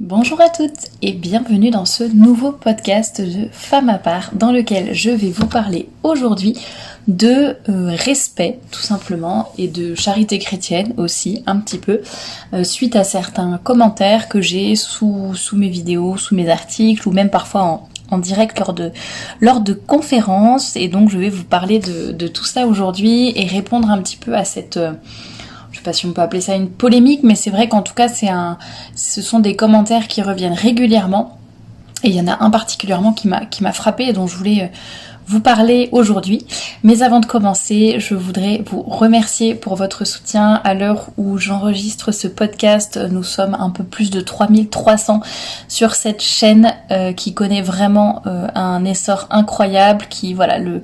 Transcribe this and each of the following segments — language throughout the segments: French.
Bonjour à toutes et bienvenue dans ce nouveau podcast de Femme à part dans lequel je vais vous parler aujourd'hui de respect tout simplement et de charité chrétienne aussi un petit peu suite à certains commentaires que j'ai sous mes vidéos, sous mes articles ou même parfois en direct lors de conférences, et donc je vais vous parler de tout ça aujourd'hui et répondre un petit peu à cette... je sais pas si on peut appeler ça une polémique, mais c'est vrai qu'en tout cas ce sont des commentaires qui reviennent régulièrement, et il y en a un particulièrement qui m'a frappée et dont je voulais vous parler aujourd'hui. Mais avant de commencer, je voudrais vous remercier pour votre soutien. À l'heure où j'enregistre ce podcast, nous sommes un peu plus de 3300 sur cette chaîne qui connaît vraiment un essor incroyable, qui voilà, le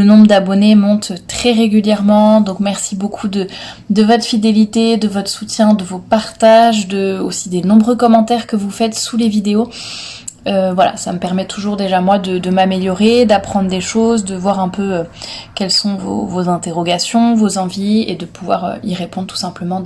nombre d'abonnés monte très régulièrement. Donc merci beaucoup de votre fidélité, de votre soutien, de vos partages, aussi des nombreux commentaires que vous faites sous les vidéos. Voilà, ça me permet toujours déjà moi de m'améliorer, d'apprendre des choses, de voir un peu quelles sont vos interrogations, vos envies, et de pouvoir y répondre tout simplement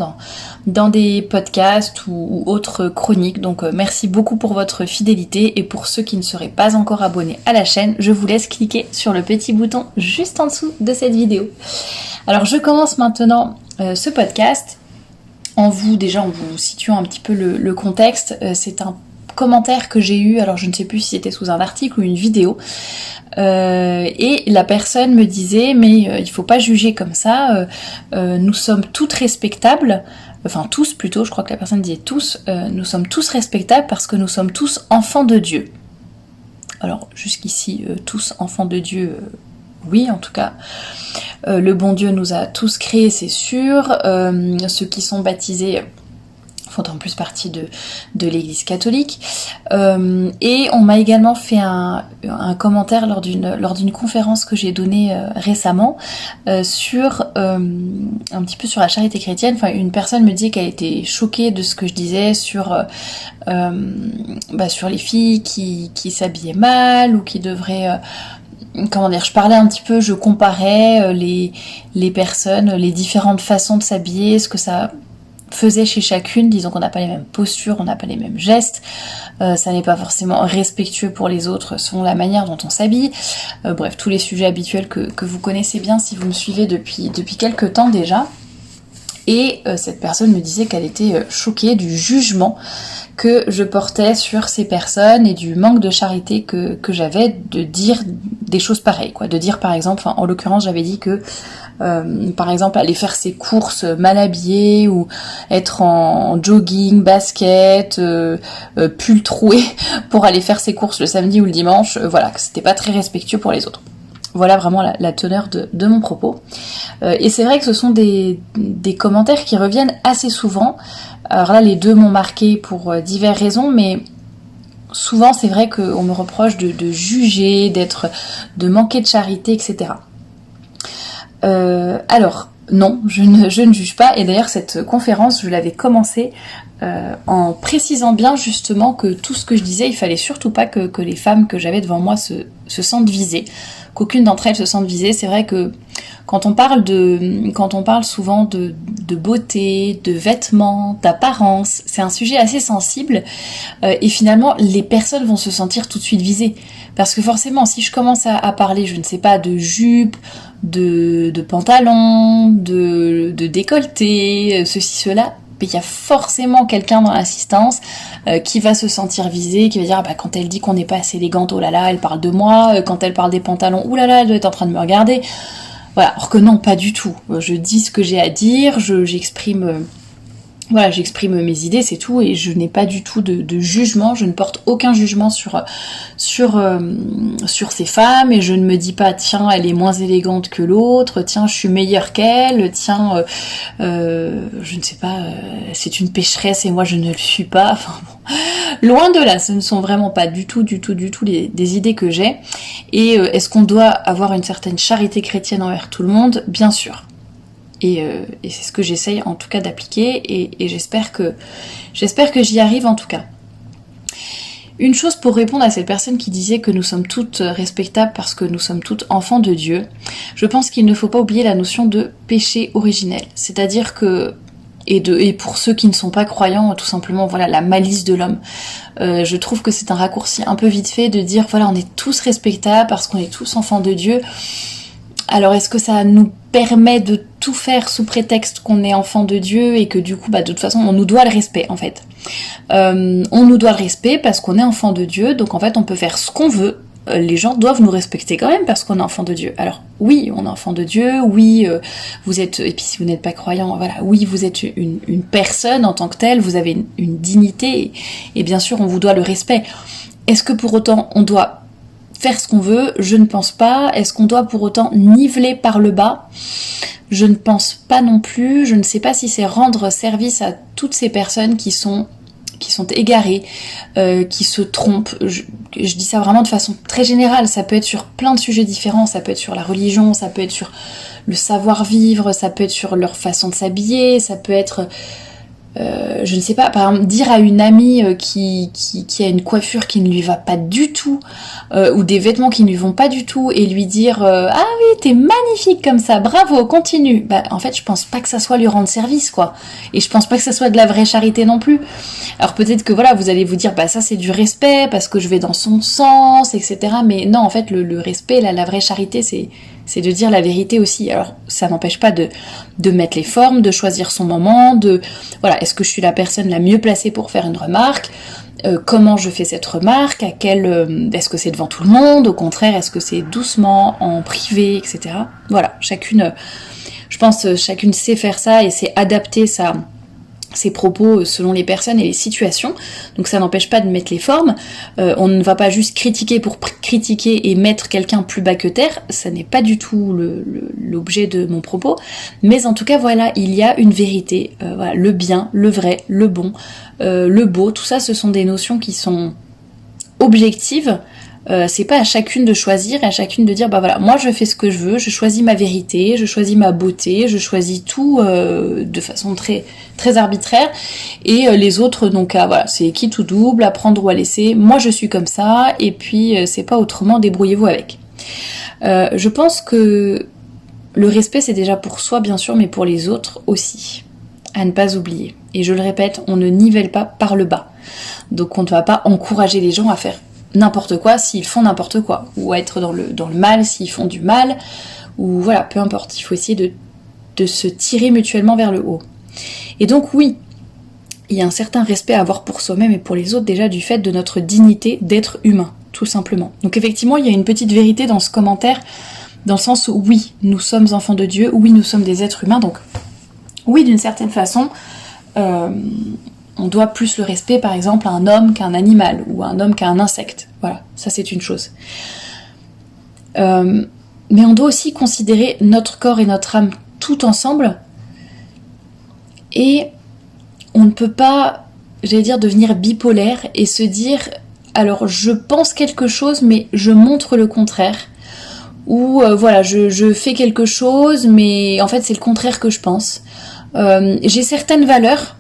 dans des podcasts ou autres chroniques. Donc merci beaucoup pour votre fidélité, et pour ceux qui ne seraient pas encore abonnés à la chaîne, je vous laisse cliquer sur le petit bouton juste en dessous de cette vidéo. Alors je commence maintenant ce podcast en vous situant un petit peu le contexte. C'est un commentaire que j'ai eu, alors je ne sais plus si c'était sous un article ou une vidéo, et la personne me disait mais il faut pas juger comme ça, nous sommes toutes respectables, enfin tous plutôt, je crois que la personne disait tous, nous sommes tous respectables parce que nous sommes tous enfants de Dieu. Alors jusqu'ici tous enfants de Dieu, oui en tout cas, le bon Dieu nous a tous créés, c'est sûr, ceux qui sont baptisés font en plus partie de l'église catholique, et on m'a également fait un commentaire lors d'une conférence que j'ai donnée récemment sur un petit peu sur la charité chrétienne. Enfin, une personne me dit qu'elle était choquée de ce que je disais sur les filles qui s'habillaient mal ou qui devraient je parlais un petit peu, je comparais les personnes, les différentes façons de s'habiller, ce que ça faisait chez chacune. Disons qu'on n'a pas les mêmes postures, on n'a pas les mêmes gestes, ça n'est pas forcément respectueux pour les autres selon la manière dont on s'habille, bref, tous les sujets habituels que vous connaissez bien si vous me suivez depuis quelques temps déjà. Et cette personne me disait qu'elle était choquée du jugement que je portais sur ces personnes et du manque de charité que j'avais de dire des choses pareilles, quoi. De dire par exemple, en l'occurrence j'avais dit que par exemple aller faire ses courses mal habillé, ou être en jogging, basket, pull troué pour aller faire ses courses le samedi ou le dimanche, voilà, que c'était pas très respectueux pour les autres. Voilà vraiment la teneur de mon propos. Et c'est vrai que ce sont des commentaires qui reviennent assez souvent. Alors là, les deux m'ont marqué pour diverses raisons, mais souvent c'est vrai qu'on me reproche de juger, de manquer de charité, etc. Alors, non, je ne juge pas, et d'ailleurs cette conférence, je l'avais commencée en précisant bien justement que tout ce que je disais, il fallait surtout pas que les femmes que j'avais devant moi se sentent visées, qu'aucune d'entre elles se sente visée. C'est vrai que quand on parle souvent de beauté, de vêtements, d'apparence, c'est un sujet assez sensible, et finalement les personnes vont se sentir tout de suite visées. Parce que forcément, si je commence à parler, je ne sais pas, de jupe, de pantalon, de décolleté, ceci, cela, mais il y a forcément quelqu'un dans l'assistance qui va se sentir visé, qui va dire quand elle dit qu'on n'est pas assez élégante, oh là là, elle parle de moi, quand elle parle des pantalons, oh là là, elle doit être en train de me regarder. Voilà, alors que non, pas du tout. Je dis ce que j'ai à dire, j'exprime mes idées, c'est tout, et je n'ai pas du tout de jugement, je ne porte aucun jugement sur ces femmes, et je ne me dis pas tiens elle est moins élégante que l'autre, tiens je suis meilleure qu'elle, tiens je ne sais pas, c'est une pécheresse et moi je ne le suis pas. Enfin bon, loin de là, ce ne sont vraiment pas du tout des idées que j'ai. Et est-ce qu'on doit avoir une certaine charité chrétienne envers tout le monde? Bien sûr. Et c'est ce que j'essaye en tout cas d'appliquer, et j'espère que j'y arrive en tout cas. Une chose pour répondre à cette personne qui disait que nous sommes toutes respectables parce que nous sommes toutes enfants de Dieu, je pense qu'il ne faut pas oublier la notion de péché originel. C'est-à-dire que et pour ceux qui ne sont pas croyants, tout simplement, voilà, la malice de l'homme. Je trouve que c'est un raccourci un peu vite fait de dire, voilà, on est tous respectables parce qu'on est tous enfants de Dieu. Alors est-ce que ça nous permet de tout faire sous prétexte qu'on est enfant de Dieu et que du coup, de toute façon, on nous doit le respect en fait. On nous doit le respect parce qu'on est enfant de Dieu, donc en fait on peut faire ce qu'on veut. Les gens doivent nous respecter quand même parce qu'on est enfant de Dieu. Alors oui, on est enfant de Dieu, oui, vous êtes, et puis si vous n'êtes pas croyant, voilà, oui, vous êtes une personne en tant que telle, vous avez une dignité, et bien sûr on vous doit le respect. Est-ce que pour autant on doit faire ce qu'on veut? Je ne pense pas. Est-ce qu'on doit pour autant niveler par le bas? Je ne pense pas non plus. Je ne sais pas si c'est rendre service à toutes ces personnes qui sont égarées, qui se trompent. Je dis ça vraiment de façon très générale. Ça peut être sur plein de sujets différents. Ça peut être sur la religion, ça peut être sur le savoir-vivre, ça peut être sur leur façon de s'habiller, ça peut être... je ne sais pas, par exemple, dire à une amie qui a une coiffure qui ne lui va pas du tout, ou des vêtements qui ne lui vont pas du tout, et lui dire ah oui, t'es magnifique comme ça, bravo, continue. En fait, je pense pas que ça soit lui rendre service, quoi. Et je pense pas que ça soit de la vraie charité non plus. Alors peut-être que voilà, vous allez vous dire ça c'est du respect parce que je vais dans son sens, etc. Mais non, en fait, le respect, la vraie charité, c'est de dire la vérité aussi. Alors ça n'empêche pas de mettre les formes, de choisir son moment, voilà, est-ce que je suis la personne la mieux placée pour faire une remarque, comment je fais cette remarque, est-ce que c'est devant tout le monde, au contraire, est-ce que c'est doucement, en privé, etc. Voilà, chacune sait faire ça et sait adapter ses propos selon les personnes et les situations, donc ça n'empêche pas de mettre les formes. On ne va pas juste critiquer pour critiquer et mettre quelqu'un plus bas que terre, ça n'est pas du tout l'objet de mon propos, mais en tout cas voilà, il y a une vérité, voilà, le bien, le vrai, le bon, le beau, tout ça ce sont des notions qui sont objectives. C'est pas à chacune de choisir, à chacune de dire voilà, moi je fais ce que je veux, je choisis ma vérité, je choisis ma beauté, je choisis tout de façon très très arbitraire, et les autres donc voilà, c'est quitte ou double, à prendre ou à laisser. Moi je suis comme ça, et puis c'est pas autrement, débrouillez-vous avec. Je pense que le respect c'est déjà pour soi bien sûr, mais pour les autres aussi, à ne pas oublier. Et je le répète, on ne nivelle pas par le bas, donc on ne va pas encourager les gens à faire n'importe quoi s'ils font n'importe quoi, ou à être dans le mal s'ils font du mal, ou voilà, peu importe, il faut essayer de se tirer mutuellement vers le haut. Et donc oui, il y a un certain respect à avoir pour soi-même et pour les autres, déjà du fait de notre dignité d'être humain, tout simplement. Donc effectivement, il y a une petite vérité dans ce commentaire, dans le sens où oui, nous sommes enfants de Dieu, oui, nous sommes des êtres humains, donc oui, d'une certaine façon, on doit plus le respect, par exemple, à un homme qu'à un animal, ou à un homme qu'à un insecte. Voilà, ça c'est une chose. Mais on doit aussi considérer notre corps et notre âme tout ensemble, et on ne peut pas, devenir bipolaire et se dire, alors je pense quelque chose, mais je montre le contraire, ou voilà, je fais quelque chose, mais en fait c'est le contraire que je pense. J'ai certaines valeurs,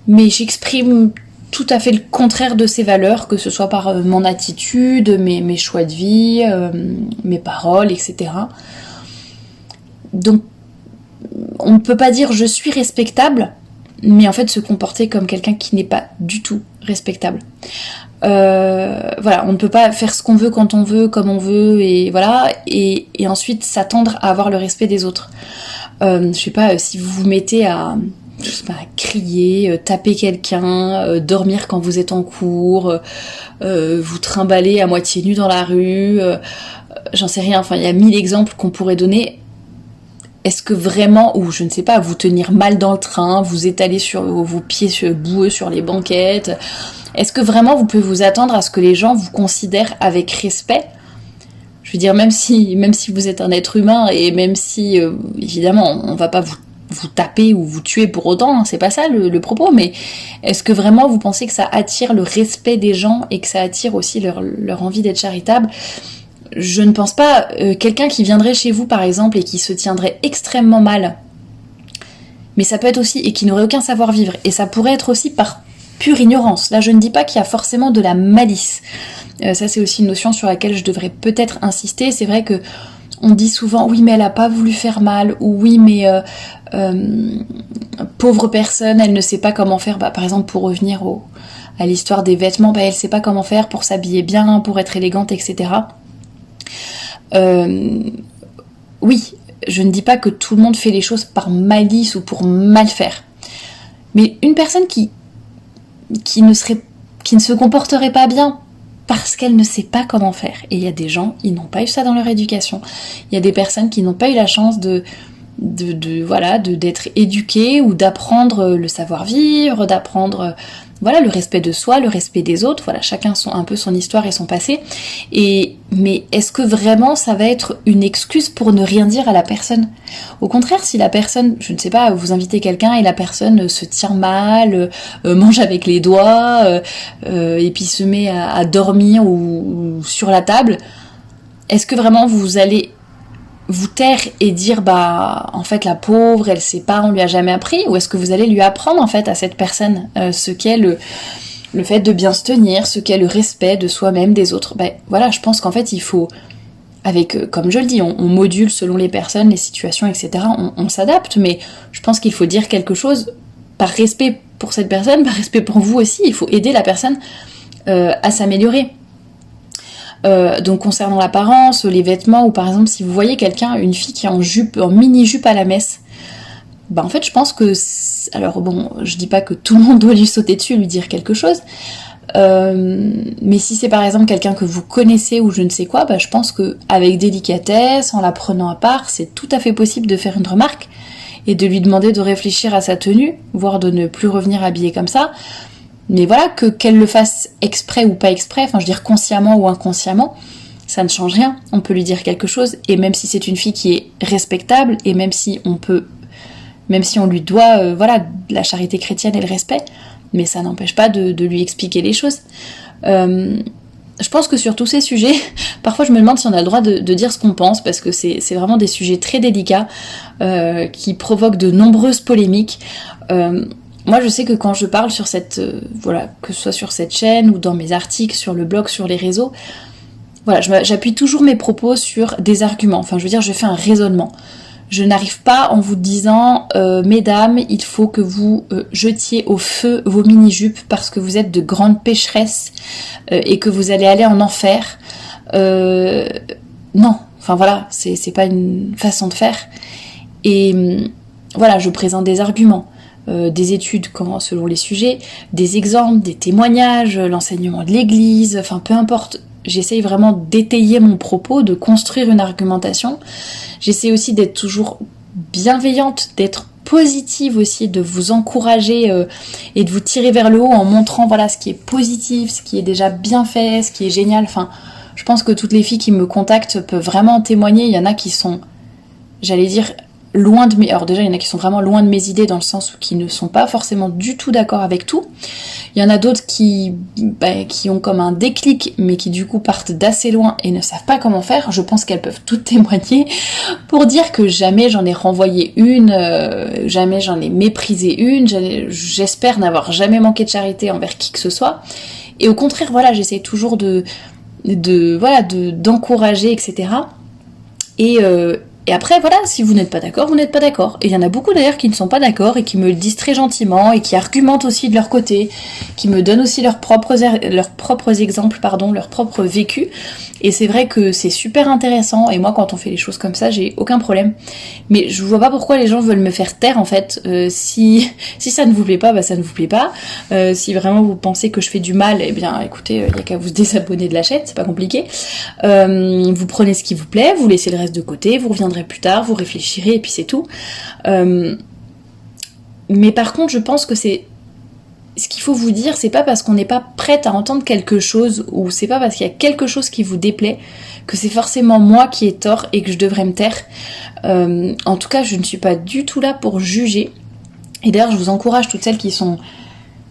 mais j'exprime tout à fait le contraire de ces valeurs, que ce soit par mon attitude, mes choix de vie, mes paroles, etc. Donc, on ne peut pas dire je suis respectable, mais en fait se comporter comme quelqu'un qui n'est pas du tout respectable. Voilà, on ne peut pas faire ce qu'on veut quand on veut, comme on veut, et voilà, et ensuite s'attendre à avoir le respect des autres. Je sais pas, si vous vous mettez à crier, taper quelqu'un, dormir quand vous êtes en cours, vous trimballer à moitié nu dans la rue, j'en sais rien, enfin il y a 1000 exemples qu'on pourrait donner. Est-ce que vraiment, ou je ne sais pas, vous tenir mal dans le train, vous étaler sur vos pieds boueux sur les banquettes, est-ce que vraiment vous pouvez vous attendre à ce que les gens vous considèrent avec respect ? Je veux dire, même si vous êtes un être humain, et même si, évidemment, on va pas vous taper ou vous tuer pour autant, hein, c'est pas ça le propos, mais est-ce que vraiment vous pensez que ça attire le respect des gens et que ça attire aussi leur envie d'être charitable ? Je ne pense pas. Quelqu'un qui viendrait chez vous par exemple et qui se tiendrait extrêmement mal, mais ça peut être aussi, et qui n'aurait aucun savoir-vivre, et ça pourrait être aussi par pure ignorance. Là je ne dis pas qu'il y a forcément de la malice, ça c'est aussi une notion sur laquelle je devrais peut-être insister. C'est vrai que on dit souvent oui mais elle a pas voulu faire mal, ou oui mais pauvre personne, elle ne sait pas comment faire. Par exemple, pour revenir à l'histoire des vêtements, elle sait pas comment faire pour s'habiller bien, pour être élégante, etc. Oui, je ne dis pas que tout le monde fait les choses par malice ou pour mal faire. Mais une personne qui ne se comporterait pas bien parce qu'elle ne sait pas comment faire. Et il y a des gens, ils n'ont pas eu ça dans leur éducation. Il y a des personnes qui n'ont pas eu la chance d'être éduquées ou d'apprendre le savoir-vivre, d'apprendre le respect de soi, le respect des autres. Voilà, chacun un peu son histoire et son passé. Mais est-ce que vraiment ça va être une excuse pour ne rien dire à la personne ? Au contraire, si la personne, je ne sais pas, vous invitez quelqu'un et la personne se tient mal, mange avec les doigts, et puis se met à dormir ou sur la table, est-ce que vraiment vous allez vous taire et dire en fait la pauvre elle sait pas, on lui a jamais appris, ou est-ce que vous allez lui apprendre en fait à cette personne ce qu'est le fait de bien se tenir, ce qu'est le respect de soi-même, des autres. Je pense qu'en fait il faut, comme je le dis, on module selon les personnes, les situations, etc. On s'adapte, mais je pense qu'il faut dire quelque chose par respect pour cette personne, par respect pour vous aussi. Il faut aider la personne à s'améliorer. Donc concernant l'apparence, les vêtements, ou par exemple si vous voyez une fille qui est en mini-jupe à la messe, en fait je pense que, je dis pas que tout le monde doit lui sauter dessus et lui dire quelque chose, mais si c'est par exemple quelqu'un que vous connaissez ou je ne sais quoi, je pense qu'avec délicatesse, en la prenant à part, c'est tout à fait possible de faire une remarque et de lui demander de réfléchir à sa tenue, voire de ne plus revenir habillée comme ça. Mais qu'elle le fasse exprès ou pas exprès, consciemment ou inconsciemment, ça ne change rien. On peut lui dire quelque chose, et même si c'est une fille qui est respectable, et même si on lui doit la charité chrétienne et le respect, mais ça n'empêche pas de lui expliquer les choses. Je pense que sur tous ces sujets, parfois je me demande si on a le droit de dire ce qu'on pense, parce que c'est vraiment des sujets très délicats qui provoquent de nombreuses polémiques. Moi je sais que quand je parle sur que ce soit sur cette chaîne ou dans mes articles, sur le blog, sur les réseaux, j'appuie toujours mes propos sur des arguments. Je fais un raisonnement. Je n'arrive pas en vous disant mesdames, il faut que vous jetiez au feu vos mini-jupes parce que vous êtes de grandes pécheresses et que vous allez aller en enfer. Non, c'est pas une façon de faire. Et je présente des arguments. Des études selon les sujets, des exemples, des témoignages, l'enseignement de l'église, peu importe. J'essaye vraiment d'étayer mon propos, de construire une argumentation. J'essaie aussi d'être toujours bienveillante, d'être positive aussi, de vous encourager et de vous tirer vers le haut en montrant ce qui est positif, ce qui est déjà bien fait, ce qui est génial. Je pense que toutes les filles qui me contactent peuvent vraiment en témoigner. Il y en a qui sont, j'allais dire, loin de mes... Alors déjà, il y en a qui sont vraiment loin de mes idées, dans le sens où qui ne sont pas forcément du tout d'accord avec tout. Il y en a d'autres qui ont comme un déclic, mais qui du coup partent d'assez loin et ne savent pas comment faire. Je pense qu'elles peuvent toutes témoigner pour dire que jamais j'en ai renvoyé une, jamais j'en ai méprisé une, j'espère n'avoir jamais manqué de charité envers qui que ce soit. Et au contraire, j'essaie toujours d'encourager, etc. Et après, si vous n'êtes pas d'accord, vous n'êtes pas d'accord. Et il y en a beaucoup d'ailleurs qui ne sont pas d'accord et qui me le disent très gentiment et qui argumentent aussi de leur côté, qui me donnent aussi leurs propres exemples, leur propre vécu. Et c'est vrai que c'est super intéressant, et moi quand on fait les choses comme ça, j'ai aucun problème. Mais je vois pas pourquoi les gens veulent me faire taire en fait. Si ça ne vous plaît pas, ça ne vous plaît pas. Si vraiment vous pensez que je fais du mal, eh bien écoutez, il y a qu'à vous désabonner de la chaîne, c'est pas compliqué. Vous prenez ce qui vous plaît, vous laissez le reste de côté, vous reviendrez plus tard, vous réfléchirez et puis c'est tout. Mais par contre, je pense que ce qu'il faut vous dire, c'est pas parce qu'on n'est pas prête à entendre quelque chose, ou c'est pas parce qu'il y a quelque chose qui vous déplaît, que c'est forcément moi qui ai tort et que je devrais me taire. En tout cas, je ne suis pas du tout là pour juger. Et d'ailleurs, je vous encourage, toutes celles qui sont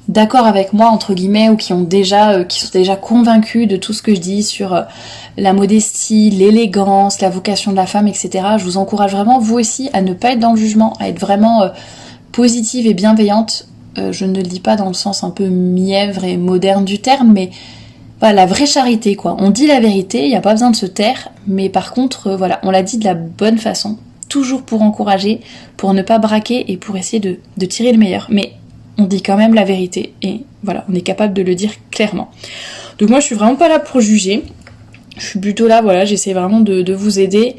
d'accord avec moi, entre guillemets, ou qui sont déjà convaincues de tout ce que je dis sur la modestie, l'élégance, la vocation de la femme, etc. Je vous encourage vraiment, vous aussi, à ne pas être dans le jugement, à être vraiment positive et bienveillante. Je ne le dis pas dans le sens un peu mièvre et moderne du terme, mais la vraie charité, quoi. On dit la vérité, il n'y a pas besoin de se taire, mais par contre, on l'a dit de la bonne façon. Toujours pour encourager, pour ne pas braquer et pour essayer de tirer le meilleur. Mais on dit quand même la vérité et voilà, on est capable de le dire clairement. Donc moi, je suis vraiment pas là pour juger. Je suis plutôt là, j'essaie vraiment de vous aider,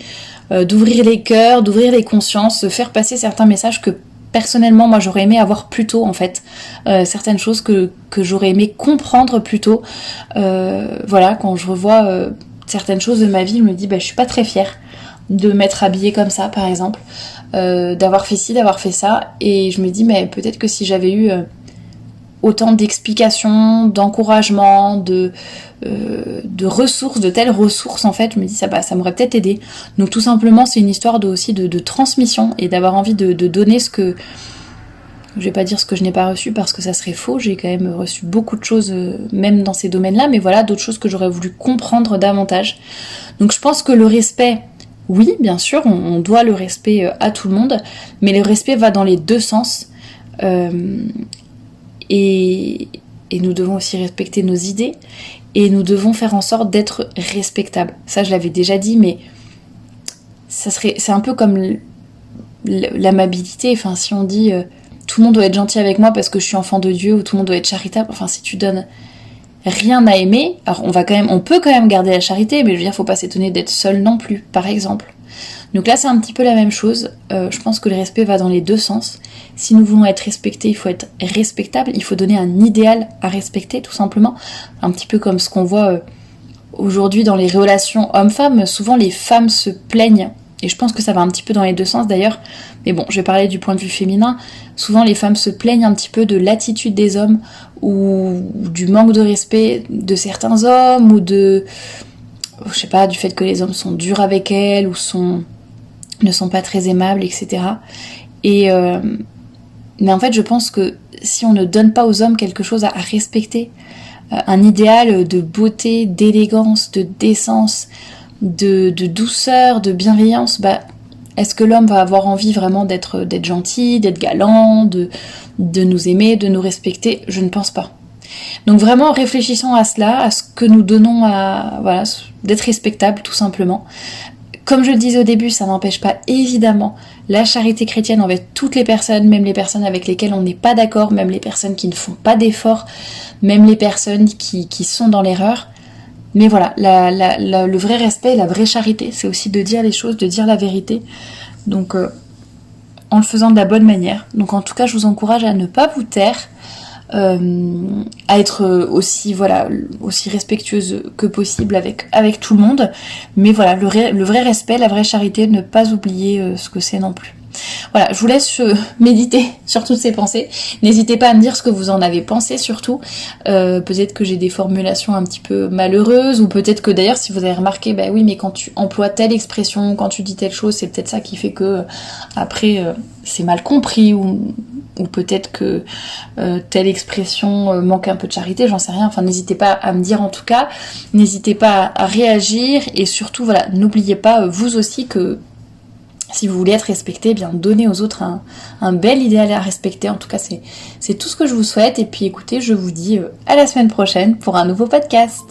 d'ouvrir les cœurs, d'ouvrir les consciences, de faire passer certains messages que personnellement, moi, j'aurais aimé avoir plus tôt, en fait. Certaines choses que j'aurais aimé comprendre plus tôt. Quand je revois certaines choses de ma vie, je me dis, je suis pas très fière de m'être habillée comme ça, par exemple, d'avoir fait ci, d'avoir fait ça, et je me dis, mais peut-être que si j'avais eu autant d'explications, d'encouragement, de ressources, de telles ressources, en fait, je me dis, ça m'aurait peut-être aidé. Donc tout simplement, c'est une histoire de transmission, et d'avoir envie de donner ce que... Je vais pas dire ce que je n'ai pas reçu, parce que ça serait faux, j'ai quand même reçu beaucoup de choses, même dans ces domaines-là, mais voilà, d'autres choses que j'aurais voulu comprendre davantage. Donc je pense que le respect... Oui, bien sûr, on doit le respect à tout le monde, mais le respect va dans les deux sens. Et nous devons aussi respecter nos idées, et nous devons faire en sorte d'être respectables. Ça, je l'avais déjà dit, mais c'est un peu comme l'amabilité. Enfin, si on dit tout le monde doit être gentil avec moi parce que je suis enfant de Dieu, ou tout le monde doit être charitable, enfin, si tu donnes rien à aimer, alors on peut quand même garder la charité, mais je veux dire, faut pas s'étonner d'être seul non plus, par exemple. Donc là, c'est un petit peu la même chose. Je pense que le respect va dans les deux sens. Si nous voulons être respectés, il faut être respectable. Il faut donner un idéal à respecter, tout simplement. Un petit peu comme ce qu'on voit aujourd'hui dans les relations hommes-femmes. Souvent, les femmes se plaignent. Et je pense que ça va un petit peu dans les deux sens d'ailleurs. Mais bon, je vais parler du point de vue féminin. Souvent, les femmes se plaignent un petit peu de l'attitude des hommes, ou du manque de respect de certains hommes, ou du fait que les hommes sont durs avec elles, ou ne sont pas très aimables, etc. Mais en fait, je pense que si on ne donne pas aux hommes quelque chose à respecter, un idéal de beauté, d'élégance, de décence, de douceur, de bienveillance, est-ce que l'homme va avoir envie vraiment d'être gentil, d'être galant, de nous aimer, de nous respecter? Je ne pense pas. Donc vraiment, réfléchissons à cela, à ce que nous donnons d'être respectable, tout simplement. Comme je le disais au début, ça n'empêche pas évidemment la charité chrétienne envers toutes les personnes, même les personnes avec lesquelles on n'est pas d'accord, même les personnes qui ne font pas d'efforts, même les personnes qui sont dans l'erreur. Mais voilà, le vrai respect, la vraie charité, c'est aussi de dire les choses, de dire la vérité. Donc en le faisant de la bonne manière. Donc en tout cas, je vous encourage à ne pas vous taire, à être aussi respectueuse que possible avec tout le monde, mais voilà, le vrai respect, la vraie charité, ne pas oublier ce que c'est non plus. Voilà, je vous laisse méditer sur toutes ces pensées. N'hésitez pas à me dire ce que vous en avez pensé, surtout. Peut-être que j'ai des formulations un petit peu malheureuses, ou peut-être que d'ailleurs, si vous avez remarqué, oui, mais quand tu emploies telle expression, quand tu dis telle chose, c'est peut-être ça qui fait que après c'est mal compris, ou peut-être que telle expression manque un peu de charité, j'en sais rien. Enfin, n'hésitez pas à me dire en tout cas. N'hésitez pas à réagir, et surtout, voilà, n'oubliez pas, vous aussi, que si vous voulez être respecté, donnez aux autres un bel idéal à respecter. En tout cas, c'est tout ce que je vous souhaite. Et puis écoutez, je vous dis à la semaine prochaine pour un nouveau podcast.